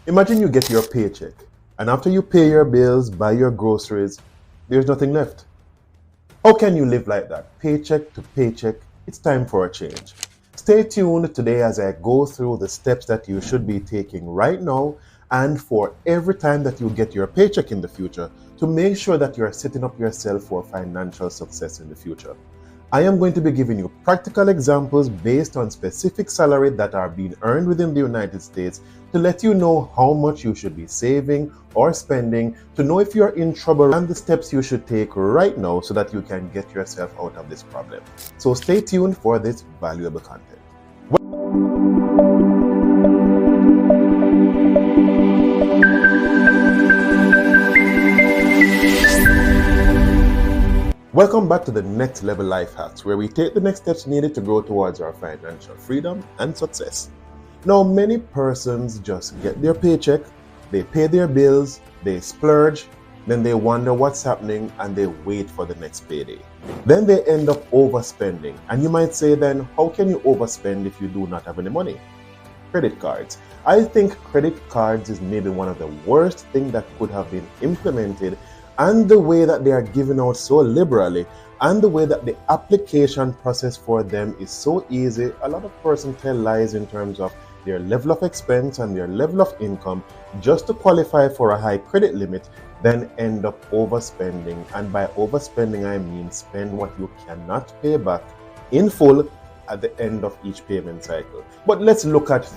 Imagine you get your paycheck, and after you pay your bills, buy your groceries, there's nothing left. How can you live like that? Paycheck to paycheck, it's time for a change. Stay tuned today as I go through the steps that you should be taking right now and for every time that you get your paycheck in the future to make sure that you're setting up yourself for financial success in the future. I am going to be giving you practical examples based on specific salary that are being earned within the United States to let you know how much you should be saving or spending, to know if you're in trouble and the steps you should take right now so that you can get yourself out of this problem. So stay tuned for this valuable content. Welcome back to the Next Level Life Hacks, where we take the next steps needed to grow towards our financial freedom and success. Now, many persons just get their paycheck, they pay their bills, they splurge, then they wonder what's happening and they wait for the next payday. Then they end up overspending. And you might say then, how can you overspend if you do not have any money? Credit cards. I think credit cards is maybe one of the worst things that could have been implemented, and the way that they are given out so liberally and the way that the application process for them is so easy. A lot of persons tell lies in terms of their level of expense and their level of income just to qualify for a high credit limit, then end up overspending. And by overspending, I mean spend what you cannot pay back in full at the end of each payment cycle. But let's look at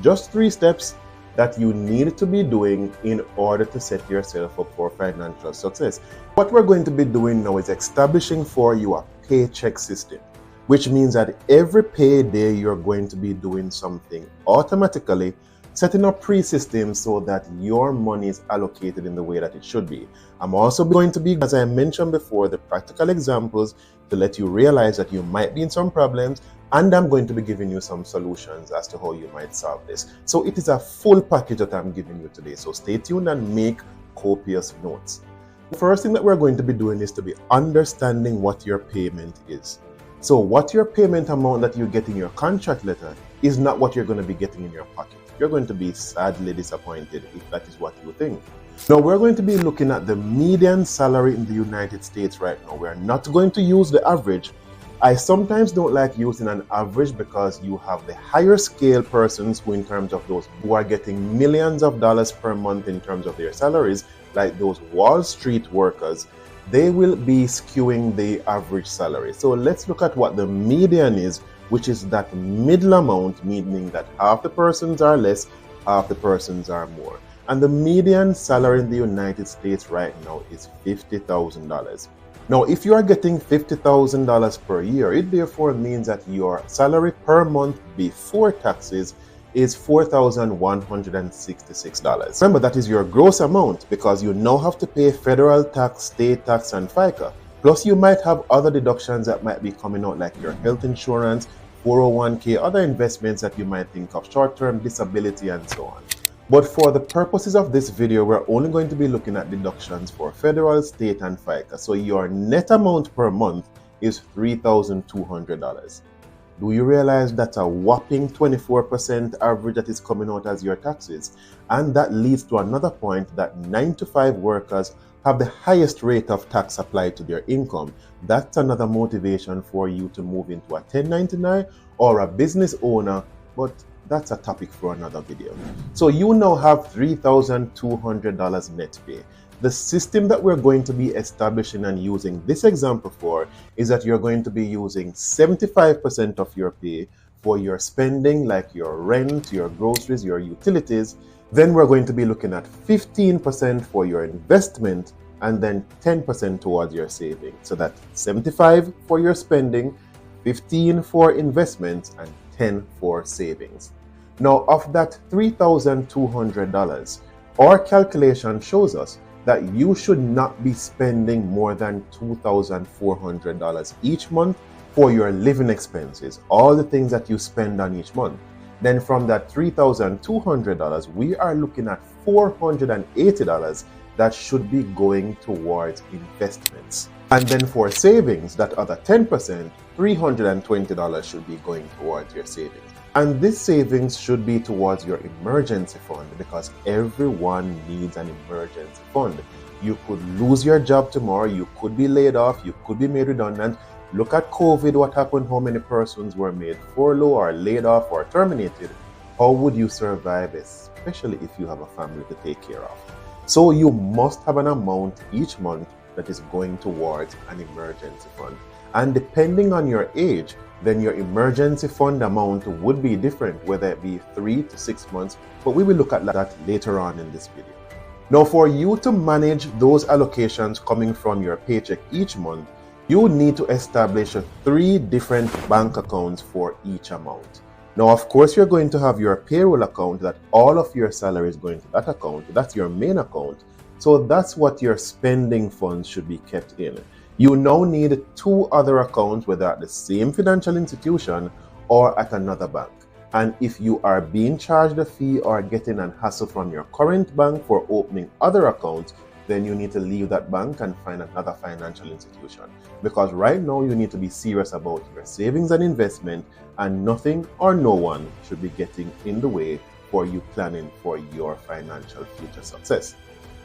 just three steps that you need to be doing in order to set yourself up for financial success. What we're going to be doing now is establishing for you a paycheck system, which means that every payday you're going to be doing something automatically, setting up pre-systems so that your money is allocated in the way that it should be. I'm also going to be, as I mentioned before, the practical examples to let you realize that you might be in some problems, and I'm going to be giving you some solutions as to how you might solve this. So it is a full package that I'm giving you today. So stay tuned and make copious notes. The first thing that we're going to be doing is to be understanding what your payment is. So what your payment amount that you get in your contract letter is not what you're going to be getting in your pocket. You're going to be sadly disappointed if that is what you think. Now we're going to be looking at the median salary in the United States right now. We're not going to use the average. I sometimes don't like using an average because you have the higher scale persons who, in terms of those who are getting millions of dollars per month in terms of their salaries, like those Wall Street workers, they will be skewing the average salary. So let's look at what the median is, which is that middle amount, meaning that half the persons are less, half the persons are more. And the median salary in the United States right now is $50,000. Now, if you are getting $50,000 per year, it therefore means that your salary per month before taxes is $4,166. Remember, that is your gross amount because you now have to pay federal tax, state tax, and FICA. Plus, you might have other deductions that might be coming out, like your health insurance, 401k, other investments that you might think of, short-term disability, and so on. But for the purposes of this video, we're only going to be looking at deductions for federal, state, and FICA. So your net amount per month is $3,200. Do you realize that's a whopping 24% average that is coming out as your taxes? And that leads to another point, that 9-to-5 workers have the highest rate of tax applied to their income. That's another motivation for you to move into a 1099 or a business owner, but that's a topic for another video. So you now have $3,200 net pay. The system that we're going to be establishing and using this example for is that you're going to be using 75% of your pay for your spending, like your rent, your groceries, your utilities. Then we're going to be looking at 15% for your investment and then 10% towards your savings. So that's 75 for your spending, 15 for investments, and 10 for savings. Now, of that $3,200, our calculation shows us that you should not be spending more than $2,400 each month for your living expenses, all the things that you spend on each month. Then from that $3,200, we are looking at $480 that should be going towards investments. And then for savings, that other 10%, $320 should be going towards your savings. And this savings should be towards your emergency fund, because everyone needs an emergency fund. You could lose your job tomorrow, you could be laid off, you could be made redundant. Look at COVID, what happened, how many persons were made furlough or laid off or terminated. How would you survive, especially if you have a family to take care of? So you must have an amount each month that is going towards an emergency fund. And depending on your age, then your emergency fund amount would be different, whether it be 3 to 6 months, but we will look at that later on in this video. Now, for you to manage those allocations coming from your paycheck each month, you need to establish 3 different bank accounts for each amount. Now, of course, you're going to have your payroll account that all of your salary is going to that account. That's your main account. So that's what your spending funds should be kept in. You now need 2 other accounts, whether at the same financial institution or at another bank. And if you are being charged a fee or getting an hassle from your current bank for opening other accounts, then you need to leave that bank and find another financial institution. Because right now you need to be serious about your savings and investment, and nothing or no one should be getting in the way for you planning for your financial future success.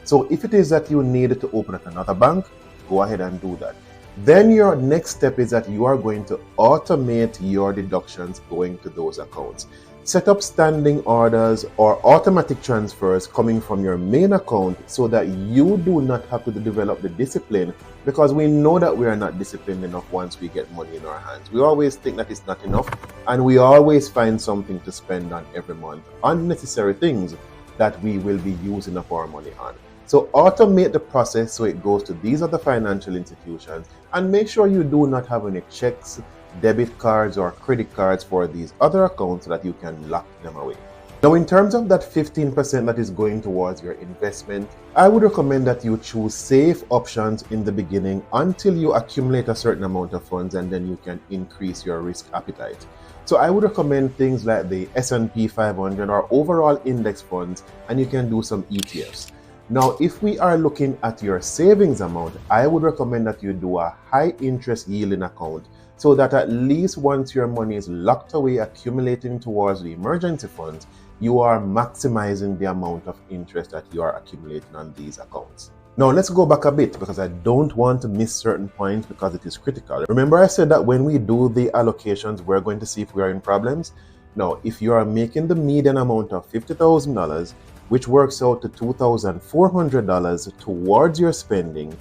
So if it is that you need to open at another bank, go ahead and do that. Then your next step is that you are going to automate your deductions going to those accounts. Set up standing orders or automatic transfers coming from your main account so that you do not have to develop the discipline, because we know that we are not disciplined enough once we get money in our hands. We always think that it's not enough, and we always find something to spend on every month, unnecessary things that we will be using up our money on. So automate the process so it goes to these other financial institutions, and make sure you do not have any checks, debit cards or credit cards for these other accounts so that you can lock them away. Now, in terms of that 15% that is going towards your investment, I would recommend that you choose safe options in the beginning until you accumulate a certain amount of funds, and then you can increase your risk appetite. So I would recommend things like the S&P 500 or overall index funds, and you can do some ETFs. Now, if we are looking at your savings amount, I would recommend that you do a high interest yielding account, so that at least once your money is locked away accumulating towards the emergency funds, you are maximizing the amount of interest that you are accumulating on these accounts. Now let's go back a bit, because I don't want to miss certain points because it is critical. Remember I said that when we do the allocations, we're going to see if we are in problems. Now, if you are making the median amount of $50,000, which works out to $2,400 towards your spending,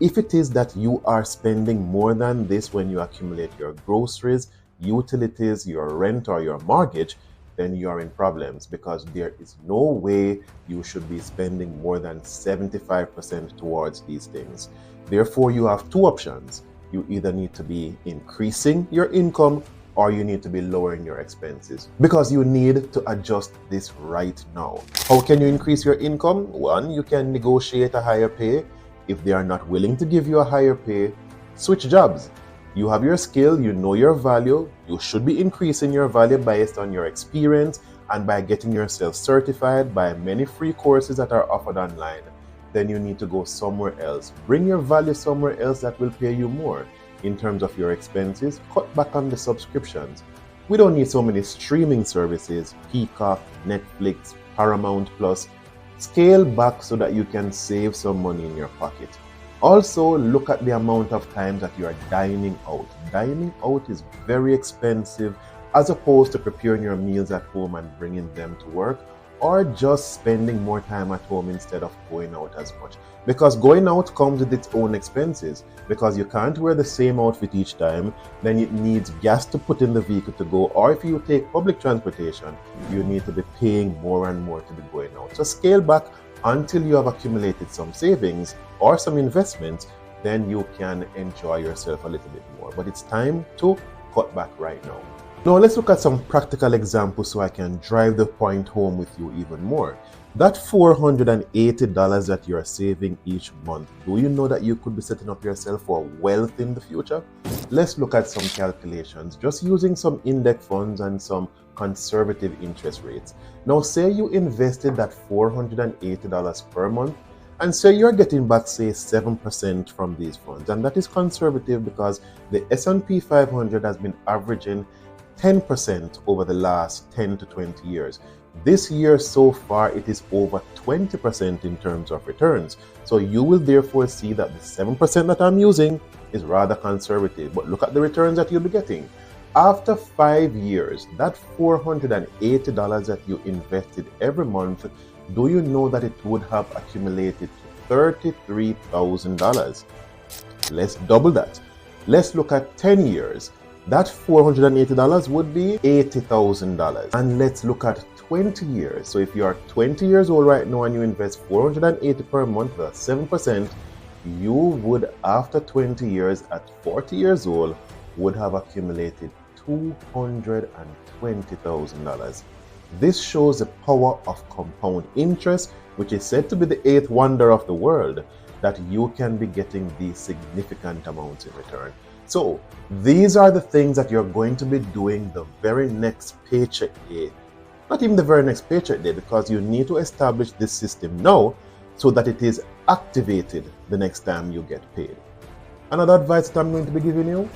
if it is that you are spending more than this when you accumulate your groceries, utilities, your rent or your mortgage, then you are in problems, because there is no way you should be spending more than 75% towards these things. Therefore, you have 2 options. You either need to be increasing your income, or you need to be lowering your expenses, because you need to adjust this right now. How can you increase your income? 1, you can negotiate a higher pay. If they are not willing to give you a higher pay, switch jobs. You have your skill, you know your value, you should be increasing your value based on your experience and by getting yourself certified by many free courses that are offered online. Then you need to go somewhere else. Bring your value somewhere else that will pay you more. In terms of your expenses, cut back on the subscriptions. We don't need so many streaming services, Peacock, Netflix, Paramount Plus. Scale back so that you can save some money in your pocket. Also, look at the amount of times that you are dining out. Dining out is very expensive, as opposed to preparing your meals at home and bringing them to work, or just spending more time at home instead of going out as much. Because going out comes with its own expenses, because you can't wear the same outfit each time, then it needs gas to put in the vehicle to go, or if you take public transportation, you need to be paying more and more to be going out. So scale back until you have accumulated some savings or some investments, then you can enjoy yourself a little bit more. But it's time to cut back right now. Now let's look at some practical examples so I can drive the point home with you even more. That $480 that you're saving each month, do you know that you could be setting up yourself for wealth in the future? Let's look at some calculations, just using some index funds and some conservative interest rates. Now say you invested that $480 per month, and say you're getting back, say, 7% from these funds. And that is conservative because the S&P 500 has been averaging 10% over the last 10 to 20 years. This year so far, it is over 20% in terms of returns. So you will therefore see that the 7% that I'm using is rather conservative. But look at the returns that you'll be getting. After 5 years, that $480 that you invested every month, do you know that it would have accumulated to $33,000? Let's double that. Let's look at 10 years. That $480 would be $80,000. And let's look at 20 years. So if you are 20 years old right now and you invest $480 per month, that's 7%, you would, after 20 years at 40 years old, would have accumulated $220,000. This shows the power of compound interest, which is said to be the eighth wonder of the world, that you can be getting these significant amounts in return. So these are the things that you're going to be doing the very next paycheck day. Not even the very next paycheck day, because you need to establish this system now so that it is activated the next time you get paid. Another advice that I'm going to be giving you: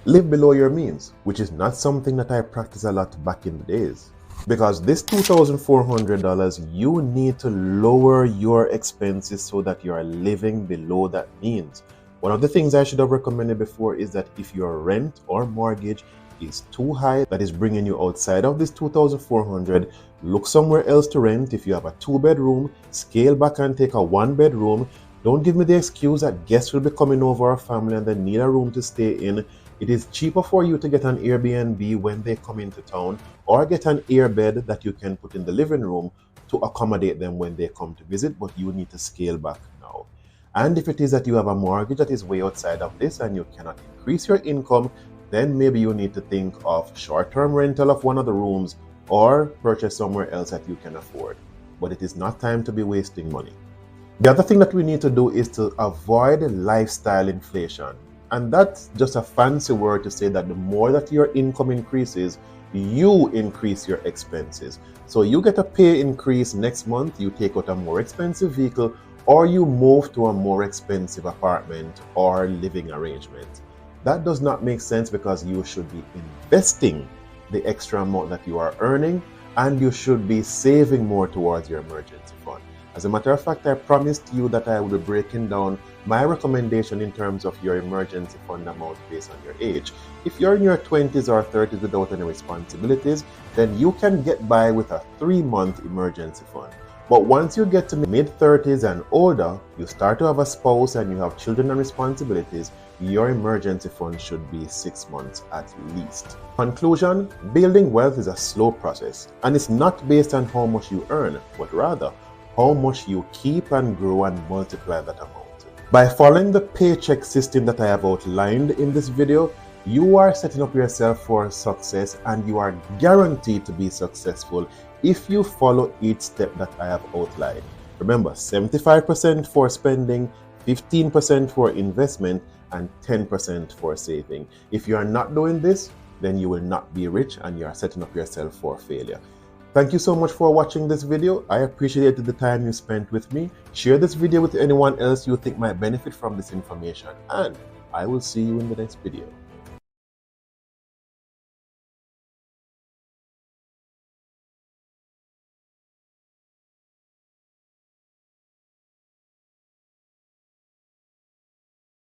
live below your means, which is not something that I practiced a lot back in the days. Because this $2,400, you need to lower your expenses so that you are living below that means. One of the things I should have recommended before is that if your rent or mortgage is too high, that is bringing you outside of this $2,400, look somewhere else to rent. If you have a 2-bedroom, scale back and take a 1-bedroom. Don't give me the excuse that guests will be coming over our family and they need a room to stay in. It is cheaper for you to get an Airbnb when they come into town, or get an airbed that you can put in the living room to accommodate them when they come to visit, but you need to scale back now. And if it is that you have a mortgage that is way outside of this and you cannot increase your income, then maybe you need to think of short-term rental of one of the rooms or purchase somewhere else that you can afford. But it is not time to be wasting money. The other thing that we need to do is to avoid lifestyle inflation. And that's just a fancy word to say that the more that your income increases, you increase your expenses. So you get a pay increase next month, you take out a more expensive vehicle, or you move to a more expensive apartment or living arrangement. That does not make sense, because you should be investing the extra amount that you are earning, and you should be saving more towards your emergency fund. As a matter of fact, I promised you that I would be breaking down my recommendation in terms of your emergency fund amount based on your age. If you're in your 20s or 30s without any responsibilities, then you can get by with a 3-month emergency fund. But once you get to mid-30s and older, you start to have a spouse and you have children and responsibilities, your emergency fund should be 6 months at least. Conclusion: building wealth is a slow process, and it's not based on how much you earn, but rather how much you keep and grow and multiply that amount. By following the paycheck system that I have outlined in this video, you are setting up yourself for success, and you are guaranteed to be successful if you follow each step that I have outlined. Remember, 75% for spending, 15% for investment, and 10% for saving. If you are not doing this, then you will not be rich and you are setting up yourself for failure. Thank you so much for watching this video. I appreciated the time you spent with me. Share this video with anyone else you think might benefit from this information, and I will see you in the next video.